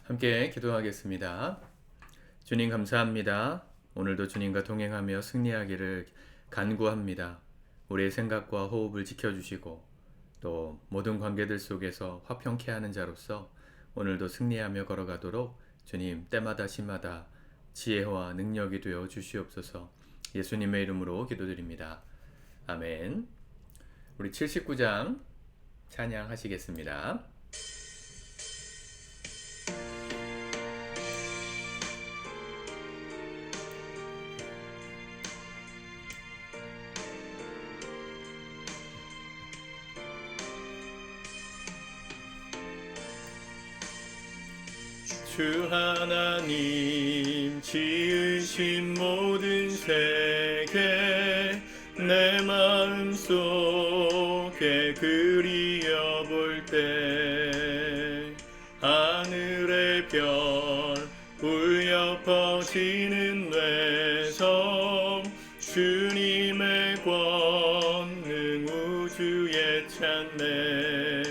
함께 기도하겠습니다. 주님 감사합니다. 오늘도 주님과 동행하며 승리하기를 간구합니다. 우리의 생각과 호흡을 지켜주시고 또 모든 관계들 속에서 화평케 하는 자로서 오늘도 승리하며 걸어가도록 주님 때마다 시마다 지혜와 능력이 되어 주시옵소서. 예수님의 이름으로 기도드립니다. 아멘. 우리 79장 찬양하시겠습니다. 주 하나님 지으신 모든 세계 내 마음속에 그리어볼 때 하늘의 별 울려 퍼지는 외성 주님의 권능 우주에 찬네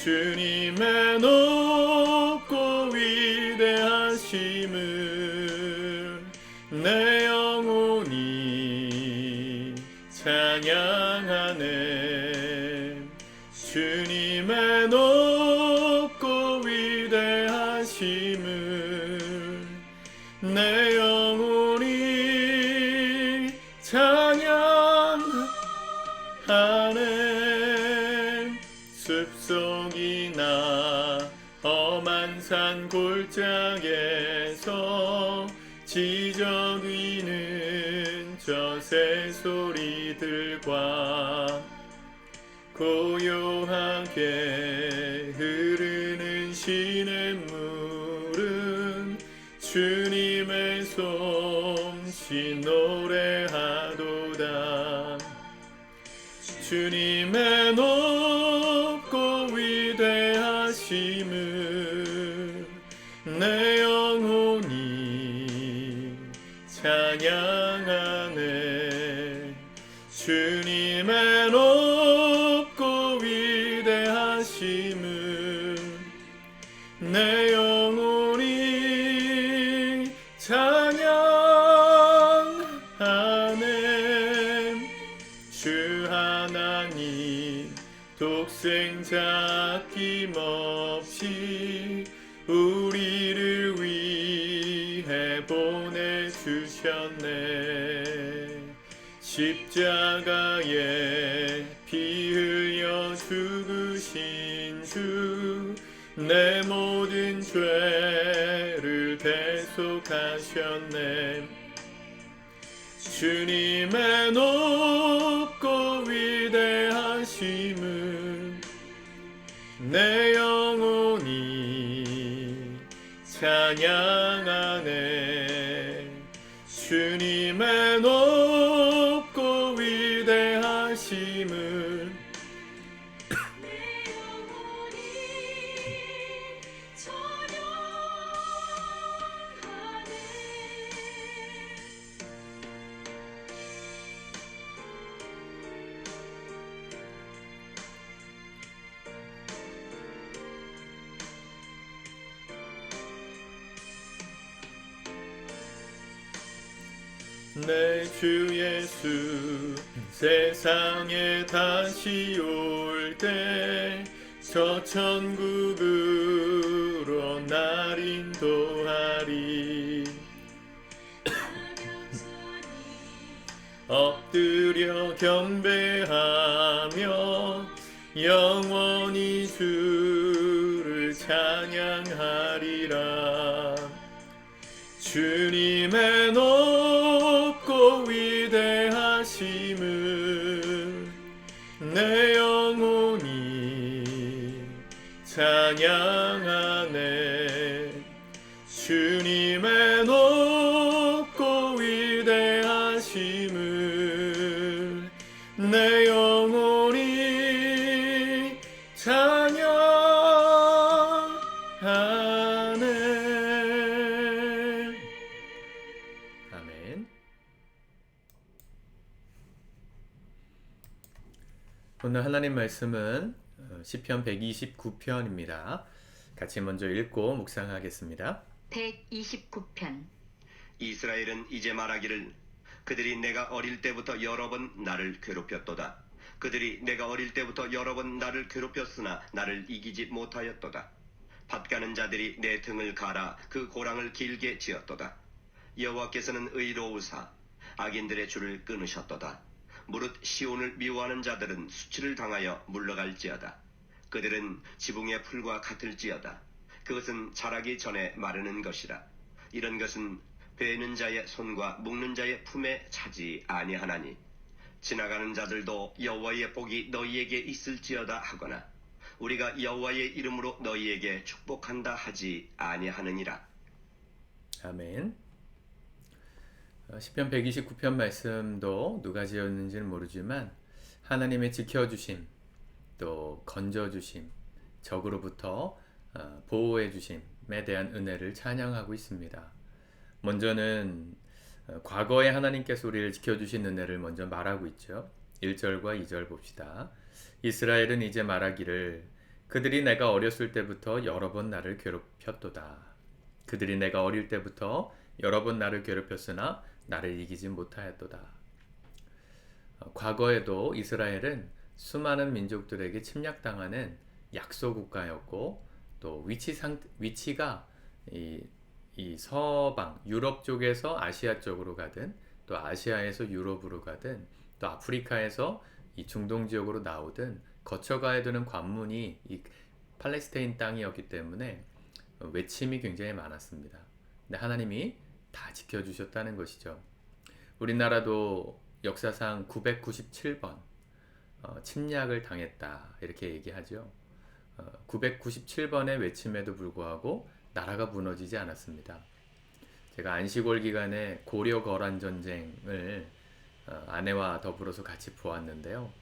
주님의 높고 위대하심을 내 영혼이 찬양하네 주님의 높고 위대하심을 내 영혼이 찬양하네 숲속이나 험한 산 골짜기에서 지저귀는 저 새소리들과 고요하게 흐르는 시냇물은 주님의 솜씨 노래하도다 주님의 높고 위대하심을 내 영혼이 찬양하네 주님의 높고 위대하심을 내 영혼이 찬양하네 주 하나님 독생자 아낌없이 우리를 위해 보내주셨네 십자가에 피 흘려 죽으신 주 내 모든 죄를 대속하셨네 주님의 높고 위대하심을 내 영혼이 찬양하네 주님의 높고 위대하심을 내 주 예수 세상에 다시 올 때 저 천국으로 날 인도하리 엎드려 경배하며 영원히 주를 찬양하리라 주님의 높고 위대하심을 내 영혼이 찬양하네 주님의 높고 위대하심을 내 영혼이 찬양하네 아멘. 오늘 하나님 말씀은 시편 129편입니다. 같이 먼저 읽고 묵상하겠습니다. 129편. 이스라엘은 이제 말하기를 그들이 내가 어릴 때부터 여러 번 나를 괴롭혔도다. 그들이 내가 어릴 때부터 여러 번 나를 괴롭혔으나 나를 이기지 못하였도다. 밭가는 자들이 내 등을 갈아 그 고랑을 길게 지었도다. 여호와께서는 의로우사 악인들의 줄을 끊으셨도다. 무릇 시온을 미워하는 자들은 수치를 당하여 물러갈지어다. 그들은 지붕의 풀과 같을지어다. 그것은 자라기 전에 마르는 것이라. 이런 것은 베는 자의 손과 묶는 자의 품에 차지 아니하나니 지나가는 자들도 여호와의 복이 너희에게 있을지어다 하거나 우리가 여호와의 이름으로 너희에게 축복한다 하지 아니하느니라. 아멘. 시편 129편 말씀도 누가 지었는지는 모르지만 하나님의 지켜주심, 또 건져주심, 적으로부터 보호해주심에 대한 은혜를 찬양하고 있습니다. 먼저는 과거에 하나님께서 우리를 지켜주신 은혜를 먼저 말하고 있죠. 1절과 2절 봅시다. 이스라엘은 이제 말하기를 그들이 내가 어렸을 때부터 여러 번 나를 괴롭혔도다. 그들이 내가 어릴 때부터 여러 번 나를 괴롭혔으나 나를 이기지 못하였도다. 과거에도 이스라엘은 수많은 민족들에게 침략당하는 약소 국가였고 또 위치가 이 서방 유럽 쪽에서 아시아 쪽으로 가든 또 아시아에서 유럽으로 가든 또 아프리카에서 이 중동 지역으로 나오든 거쳐가야 되는 관문이 이 팔레스타인 땅이었기 때문에 외침이 굉장히 많았습니다. 근데 하나님이 다 지켜주셨다는 것이죠. 우리나라도 역사상 997번 침략을 당했다 이렇게 얘기하죠. 997번의 외침에도 불구하고 나라가 무너지지 않았습니다. 제가 안식월 기간에 고려 거란 전쟁을 아내와 더불어서 같이 보았는데요.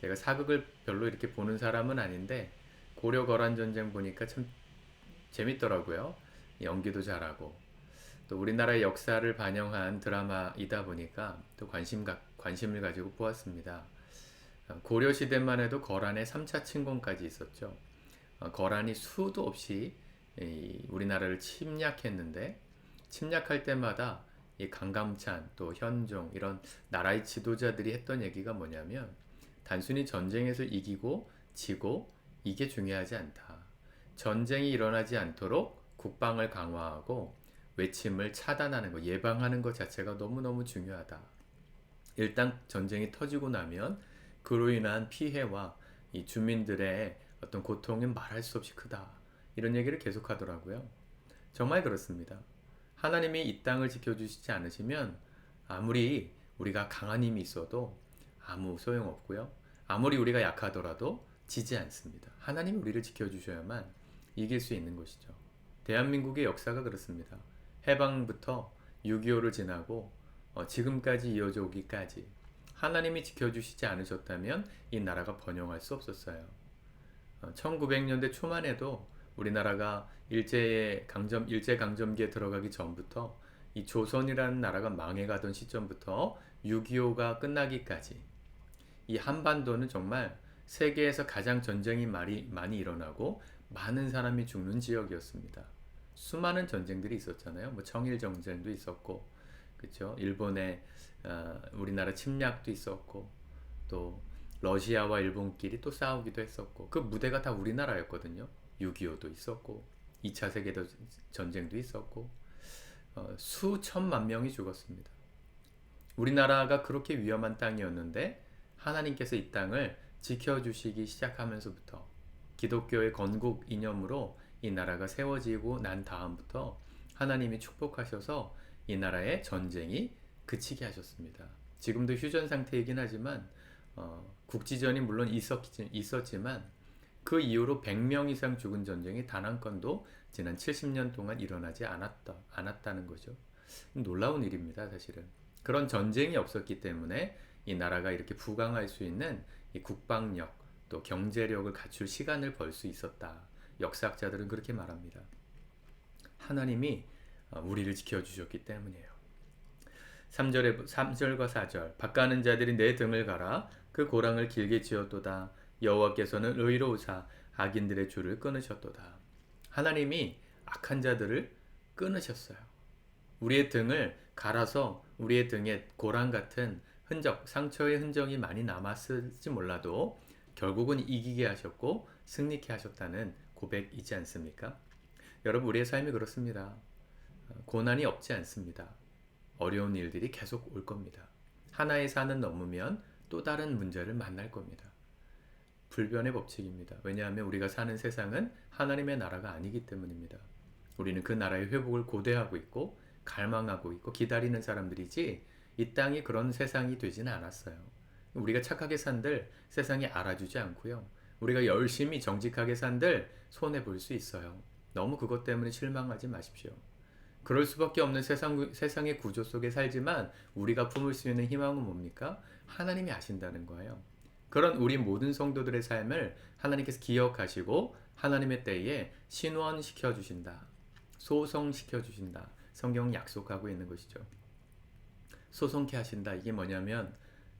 제가 사극을 별로 이렇게 보는 사람은 아닌데 고려 거란 전쟁 보니까 참 재밌더라고요. 연기도 잘하고 또 우리나라의 역사를 반영한 드라마이다 보니까 또 관심을 가지고 보았습니다. 고려 시대만 해도 거란의 3차 침공까지 있었죠. 거란이 수도 없이 우리나라를 침략했는데 침략할 때마다 이 강감찬 또 현종 이런 나라의 지도자들이 했던 얘기가 뭐냐면 단순히 전쟁에서 이기고 지고 이게 중요하지 않다. 전쟁이 일어나지 않도록 국방을 강화하고 외침을 차단하는 것, 예방하는 것 자체가 너무너무 중요하다. 일단 전쟁이 터지고 나면 그로 인한 피해와 이 주민들의 어떤 고통은 말할 수 없이 크다. 이런 얘기를 계속 하더라고요. 정말 그렇습니다. 하나님이 이 땅을 지켜주시지 않으시면 아무리 우리가 강한 힘이 있어도 아무 소용없고요. 아무리 우리가 약하더라도 지지 않습니다. 하나님이 우리를 지켜주셔야만 이길 수 있는 것이죠. 대한민국의 역사가 그렇습니다. 해방부터 6.25를 지나고 지금까지 이어져 오기까지 하나님이 지켜주시지 않으셨다면 이 나라가 번영할 수 없었어요. 1900년대 초만 해도 우리나라가 일제강점기에 들어가기 전부터 이 조선이라는 나라가 망해가던 시점부터 6.25가 끝나기까지 이 한반도는 정말 세계에서 가장 전쟁이 많이 일어나고 많은 사람이 죽는 지역이었습니다. 수많은 전쟁들이 있었잖아요. 뭐 청일 전쟁도 있었고, 그렇죠? 일본의 우리나라 침략도 있었고, 또 러시아와 일본끼리 또 싸우기도 했었고, 그 무대가 다 우리나라였거든요. 6.25도 있었고, 2차 세계전쟁도 있었고, 수천만 명이 죽었습니다. 우리나라가 그렇게 위험한 땅이었는데 하나님께서 이 땅을 지켜주시기 시작하면서부터 기독교의 건국 이념으로 이 나라가 세워지고 난 다음부터 하나님이 축복하셔서 이 나라의 전쟁이 그치게 하셨습니다. 지금도 휴전 상태이긴 하지만 국지전이 물론 있었지만 그 이후로 100명 이상 죽은 전쟁이 단 한 건도 지난 70년 동안 일어나지 않았다는 거죠. 놀라운 일입니다, 사실은. 그런 전쟁이 없었기 때문에 이 나라가 이렇게 부강할 수 있는 이 국방력 또 경제력을 갖출 시간을 벌 수 있었다. 역사학자들은 그렇게 말합니다. 하나님이 우리를 지켜주셨기 때문이에요. 3절과 4절 밭가는 자들이 내 등을 갈아 그 고랑을 길게 지었도다. 여호와께서는 의로우사 악인들의 줄을 끊으셨도다. 하나님이 악한 자들을 끊으셨어요. 우리의 등을 갈아서 우리의 등에 고랑 같은 흔적, 상처의 흔적이 많이 남았을지 몰라도 결국은 이기게 하셨고 승리케 하셨다는 고백이지 않습니까? 여러분, 우리의 삶이 그렇습니다. 고난이 없지 않습니다. 어려운 일들이 계속 올 겁니다. 하나의 산은 넘으면 또 다른 문제를 만날 겁니다. 불변의 법칙입니다. 왜냐하면 우리가 사는 세상은 하나님의 나라가 아니기 때문입니다. 우리는 그 나라의 회복을 고대하고 있고 갈망하고 있고 기다리는 사람들이지 이 땅이 그런 세상이 되지는 않았어요. 우리가 착하게 산들 세상이 알아주지 않고요. 우리가 열심히 정직하게 산들 손해볼 수 있어요. 너무 그것 때문에 실망하지 마십시오. 그럴 수밖에 없는 세상의 구조 속에 살지만 우리가 품을 수 있는 희망은 뭡니까? 하나님이 아신다는 거예요. 그런 우리 모든 성도들의 삶을 하나님께서 기억하시고 하나님의 때에 신원시켜 주신다. 소성시켜 주신다. 성경은 약속하고 있는 것이죠. 소성케 하신다. 이게 뭐냐면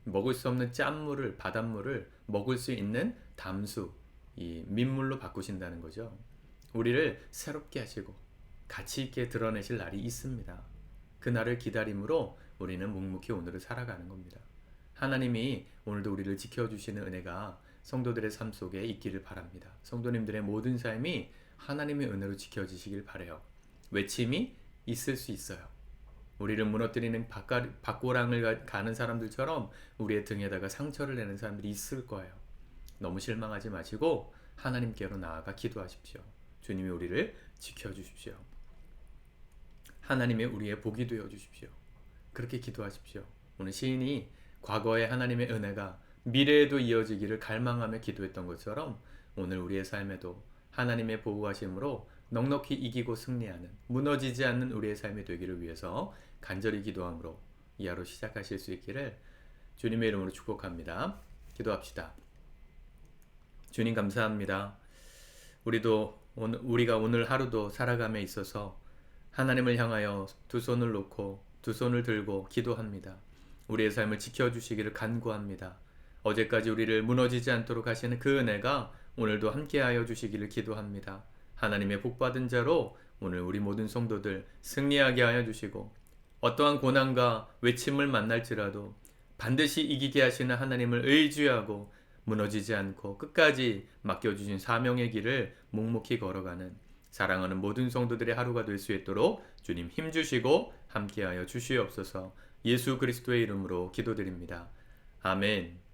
먹을 수 없는 짠물을, 바닷물을 먹을 수 있는 담수, 이 민물로 바꾸신다는 거죠. 우리를 새롭게 하시고 가치 있게 드러내실 날이 있습니다. 그 날을 기다림으로 우리는 묵묵히 오늘을 살아가는 겁니다. 하나님이 오늘도 우리를 지켜주시는 은혜가 성도들의 삶 속에 있기를 바랍니다. 성도님들의 모든 삶이 하나님의 은혜로 지켜지시길 바라요. 외침이 있을 수 있어요. 우리를 무너뜨리는 박고랑을 가는 사람들처럼 우리의 등에다가 상처를 내는 사람들이 있을 거예요. 너무 실망하지 마시고 하나님께로 나아가 기도하십시오. 주님이 우리를 지켜주십시오. 하나님의 우리의 복이 되어 주십시오. 그렇게 기도하십시오. 오늘 시인이 과거의 하나님의 은혜가 미래에도 이어지기를 갈망하며 기도했던 것처럼 오늘 우리의 삶에도 하나님의 보호하심으로 넉넉히 이기고 승리하는 무너지지 않는 우리의 삶이 되기를 위해서 간절히 기도함으로 이 하루 시작하실 수 있기를 주님의 이름으로 축복합니다. 기도합시다. 주님 감사합니다. 우리가 오늘 하루도 살아감에 있어서 하나님을 향하여 두 손을 놓고 두 손을 들고 기도합니다. 우리의 삶을 지켜주시기를 간구합니다. 어제까지 우리를 무너지지 않도록 하시는 그 은혜가 오늘도 함께하여 주시기를 기도합니다. 하나님의 복받은 자로 오늘 우리 모든 성도들 승리하게 하여 주시고 어떠한 고난과 외침을 만날지라도 반드시 이기게 하시는 하나님을 의지하고 무너지지 않고 끝까지 맡겨주신 사명의 길을 묵묵히 걸어가는 사랑하는 모든 성도들의 하루가 될 수 있도록 주님 힘주시고 함께하여 주시옵소서. 예수 그리스도의 이름으로 기도드립니다. 아멘.